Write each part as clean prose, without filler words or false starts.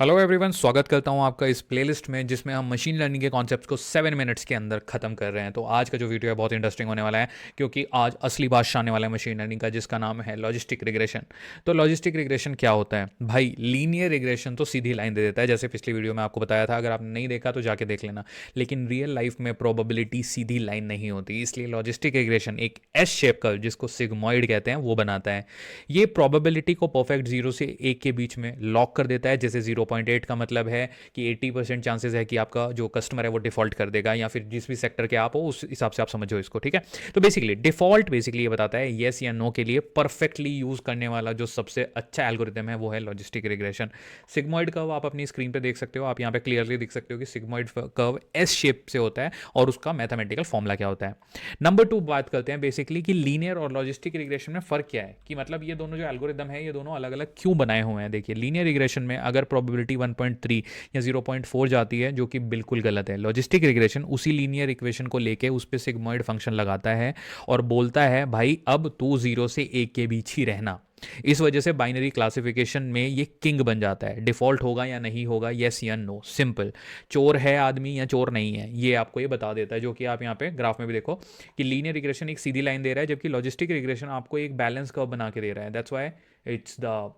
Hello everyone, स्वागत करता हूं आपका इस प्लेलिस्ट में जिसमें हम मशीन लर्निंग के कॉन्सेप्ट्स को 7 मिनट्स के अंदर खत्म कर रहे हैं। तो आज का जो वीडियो है बहुत इंटरेस्टिंग होने वाला है, क्योंकि आज असली बादशाह आने वाला है मशीन लर्निंग का, जिसका नाम है लॉजिस्टिक रिग्रेशन। तो लॉजिस्टिक रिग्रेशन क्या होता है भाई? लीनियर रिग्रेशन तो सीधी लाइन दे देता है, जैसे पिछली वीडियो में आपको बताया था। अगर आपने नहीं देखा तो जाके देख लेना। लेकिन रियल लाइफ में प्रोबेबिलिटी सीधी लाइन नहीं होती, इसलिए लॉजिस्टिक रिग्रेशन एक एस शेप कर्व, जिसको सिग्मॉइड कहते हैं, वो बनाता है। ये प्रोबेबिलिटी को परफेक्ट 0 से 1 के बीच में लॉक कर देता है। जैसे 0.8 का मतलब है कि 80% चांसेस है कि आपका जो कस्टमर है वो डिफॉल्ट कर देगा, या फिर जिस भी सेक्टर के आप हो उस हिसाब से आप समझो इसको, ठीक है। तो बेसिकली डिफॉल्ट बेसिकली ये बताता है येस या नो के लिए परफेक्टली यूज करने वाला जो सबसे अच्छा एल्गोरिथम है वो है लॉजिस्टिक रिग्रेशन। सिग्मॉइड कर्व आप अपनी स्क्रीन पे देख सकते हो, आप यहाँ पे क्लियरली देख सकते हो कि सिग्मॉइड कर्व एस शेप से होता है और उसका मैथमेटिकल फॉर्मूला क्या होता है। नंबर 2 बात करते हैं बेसिकली कि लीनियर और लॉजिस्टिक रिग्रेशन में फर्क क्या है, कि मतलब ये दोनों जो एल्गोरिदम है ये दोनों अलग अलग क्यों बनाए हुए हैं। देखिए, लीनियर रिग्रेशन में अगर प्रोबेबिलिटी 1.3 या 0.4 जाती है, जो कि बिल्कुल गलत है, लॉजिस्टिक रिग्रेशन उसी लीनियर इक्वेशन को लेके उस पर सिग्मॉइड फंक्शन लगाता है और बोलता है भाई अब तू 0 से 1 के बीच ही रहना। इस वजह से बाइनरी क्लासिफिकेशन में ये किंग बन जाता है। डिफॉल्ट होगा या नहीं होगा, येस या नो, सिंपल। चोर है आदमी या चोर नहीं है, ये आपको ये बता देता है। जो कि आप यहाँ पे ग्राफ में भी देखो कि लीनियर रिग्रेशन एक सीधी लाइन दे रहा है, जबकि लॉजिस्टिक रिग्रेशन आपको एक बैलेंस कर्व बना के दे रहा है। That's why it's the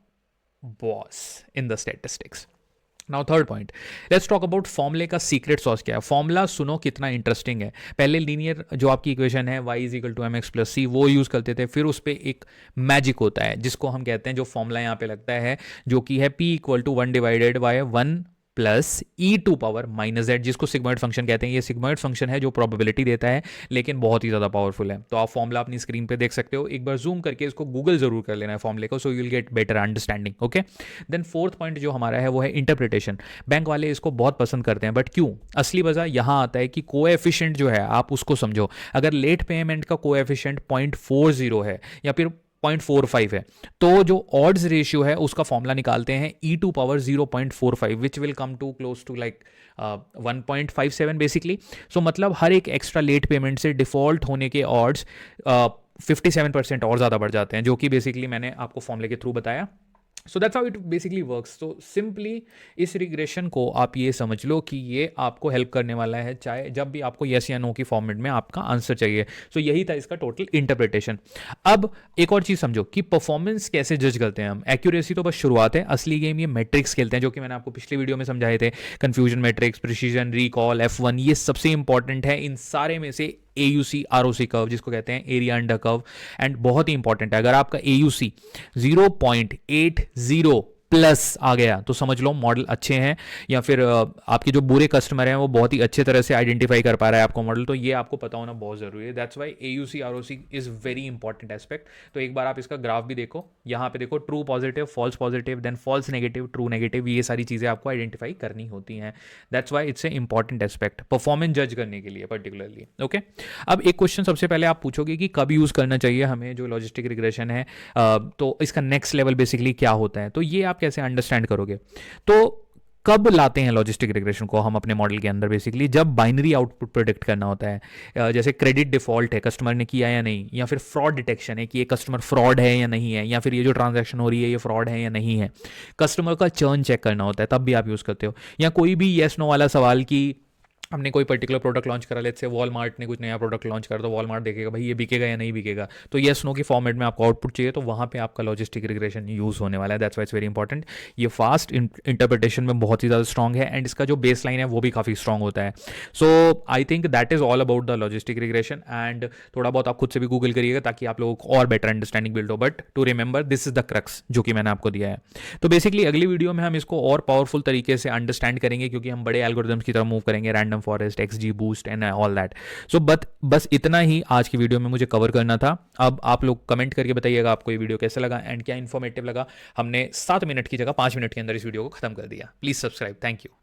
boss in the statistics. Now third point, let's talk about फॉर्मूले का सीक्रेट सॉस क्या है। फॉर्मूला सुनो कितना इंटरेस्टिंग है। पहले लीनियर जो आपकी इक्वेशन है y is equal to m x plus c, वो यूज करते थे। फिर उस पर एक मैजिक होता है जिसको हम कहते हैं, जो फॉर्मूला यहाँ पे लगता है, जो कि है p equal to 1 divided by 1 plus e to power minus z, जिसको सिग्मॉइड फंक्शन कहते हैं। ये सिग्मॉइड फंक्शन है जो प्रोबेबिलिटी देता है, लेकिन बहुत ही ज़्यादा पावरफुल है। तो आप फॉर्मूला अपनी स्क्रीन पे देख सकते हो, एक बार जूम करके इसको गूगल जरूर कर लेना है फॉर्मूले को, so you will get better understanding. Okay, then fourth point जो हमारा है वो है इंटरप्रिटेशन। बैंक वाले इसको बहुत पसंद करते हैं, बट क्यों? असली वजह यहाँ आता है कि कोएफिशिएंट जो है आप उसको समझो। अगर लेट पेमेंट का कोएफिशिएंट 0.40 है या फिर 0.45 है, तो जो ऑड्स रेशियो है उसका फॉर्मूला निकालते हैं e to power 0.45, which will come to close to like 1.57 basically. So मतलब हर एक एक्स्ट्रा लेट पेमेंट से डिफॉल्ट होने के ऑड्स 57% और ज़्यादा बढ़ जाते हैं, जो कि बेसिकली मैंने आपको फॉर्मूले के थ्रू बताया। So that's how it basically works. तो सिंपली इस रिग्रेशन को आप ये समझ लो कि ये आपको हेल्प करने वाला है, चाहे जब भी आपको येस या नो की फॉर्मेट में आपका आंसर चाहिए। सो यही था इसका टोटल इंटरप्रिटेशन। अब एक और चीज़ समझो कि परफॉर्मेंस कैसे जज करते हैं हम। एक्यूरेसी तो बस शुरुआत है, असली गेम ये मैट्रिक्स खेलते हैं, जो कि मैंने आपको पिछली वीडियो में समझाए थे। Confusion matrix, precision, recall, F1, ये सबसे इंपॉर्टेंट है। इन सारे में से AUC ROC कर्व, जिसको कहते हैं एरिया अंडर कर्व, एंड बहुत ही इंपॉर्टेंट है। अगर आपका AUC 0.80 प्लस आ गया तो समझ लो मॉडल अच्छे हैं, या फिर आपके जो बुरे कस्टमर हैं वो बहुत ही अच्छे तरह से आइडेंटिफाई कर पा रहा है आपको मॉडल। तो ये आपको पता होना बहुत ज़रूरी है। That's why AUC ROC is very important aspect. तो एक बार आप इसका ग्राफ भी देखो, यहाँ पे देखो true positive, false positive, then false negative, true negative, ये सारी चीज़ें आपको आइडेंटिफाई करनी होती हैं। That's why it's a important aspect performance जज करने के लिए पर्टिकुलरली। ओके, अब एक क्वेश्चन सबसे पहले आप पूछोगे कि कब यूज़ करना चाहिए हमें जो लॉजिस्टिक रिग्रेशन है, तो इसका नेक्स्ट लेवल बेसिकली क्या होता है, तो ये आप कैसे अंडरस्टैंड करोगे। तो कब लाते हैं लॉजिस्टिक रिग्रेशन को हम अपने मॉडल के अंदर? बेसिकली जब बाइनरी आउटपुट प्रेडिक्ट करना होता है, जैसे क्रेडिट डिफॉल्ट है, कस्टमर ने किया या नहीं, या फिर फ्रॉड डिटेक्शन है कि ये कस्टमर फ्रॉड है या नहीं है, या फिर ये जो ट्रांजैक्शन हो रही है ये फ्रॉड है या नहीं है। कस्टमर का चर्न चेक करना होता है, तब भी आप यूज़ करते हो। या कोई भी येस नो वाला सवाल कि हमने कोई पर्टिकुलर प्रोडक्ट लॉन्च करा, लेट्स से वॉलमार्ट ने कुछ नया प्रोडक्ट लॉन्च करा, तो वॉलमार्ट देखेगा भाई ये बिकेगा या नहीं बिकेगा, तो येस नो की फॉर्मेट में आपको आउटपुट चाहिए, तो वहाँ पे आपका लॉजिस्टिक रिग्रेशन यूज़ होने वाला है। That's why it's very important. ये फास्ट इंटरप्रिटेशन में बहुत ही ज़्यादा स्ट्रॉग है, एंड इसका जो बेस लाइन है वो भी काफ़ी स्ट्रॉग होता है। So I think that is all about the logistic regression, and थोड़ा बहुत आप खुद से भी गूगल करिएगा ताकि आप लोगों को और बेटर अंडरस्टैंडिंग बिल्ड हो। But to remember, this is the crux जो कि मैंने आपको दिया है। तो बेसिकली अगली वीडियो में हम इसको और पावरफुल तरीके से अंडरस्टैंड करेंगे, क्योंकि हम बड़े एल्गोरिथम्स की तरफ मूव करेंगे, random forest, XG boost and all that. So बस इतना ही आज की वीडियो में मुझे कवर करना था। अब आप लोग कमेंट करके बताइएगा आपको ये वीडियो कैसा लगा एंड क्या इन्फॉर्मेटिव लगा। हमने 7 मिनट की जगह 5 मिनट के अंदर इस वीडियो को खत्म कर दिया। Please subscribe. Thank you.